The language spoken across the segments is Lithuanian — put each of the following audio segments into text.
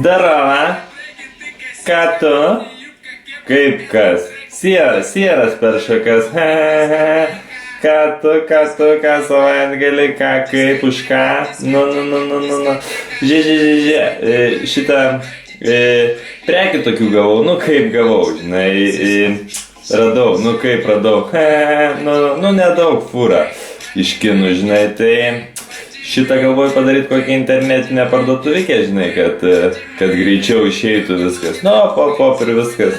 Zdarova. Ką tu? Kaip kas? Sieras peršakas. Ką tu, ką savaitgalį, ką, kaip, už ką? Nu. Žiūrėk, šitą prekių tokių gavau, nu kaip gavau, žinai, radau, nu kaip radau, nu nedaug fūra iš kinų, žinai, tai šitą galvoju padaryti kokią internetinę parduotuvikę, žinai, kad greičiau išeitų viskas. Nu, pop ir viskas.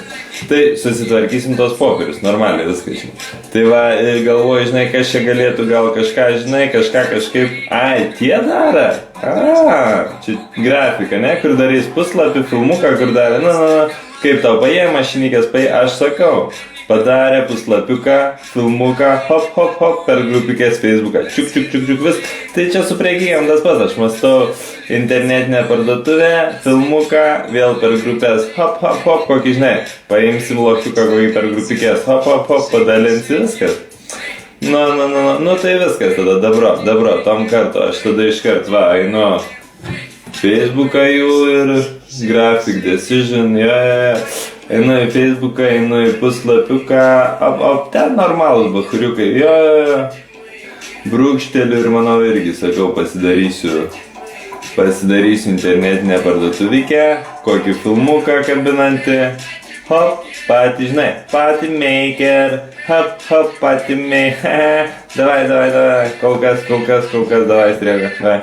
Tai susitvarkysim tos popierius, normaliai viskas, žinai. Tai va, galvoju, žinai, kas čia galėtų, gal kažką, žinai, kažkaip. Ai, tie daro? Čia grafika, ne, kur darys puslapį, filmuką, kur darė, nu, kaip tau paėmė mašinikas, aš sakau. Padarė puslapiuką, filmuką, hop, per grupikės Facebooką, čiuk, vis. Tai čia su prekybėm tas pats, aš mąstau internetinę parduotuvę, filmuką, vėl per grupės, hop, kokį, žinai, paimsim lokiuką kokį per grupikės, hop, padalinsi viskas. Nu, tai viskas tada, dabro, tom kartu, aš tada iškart, va, einu Facebooką jų ir Graphic Decision, einu į Facebooką, einu į puslapiuką, ten normalus bachuriukai, brūkšteliu ir manau irgi, sakau, pasidarysiu internetinę parduotuvikę, kokį filmuką kabinantį, hop, patį, žinai, patį maker, hop, patį maker, davai, kol kas, davai, strėga, davai.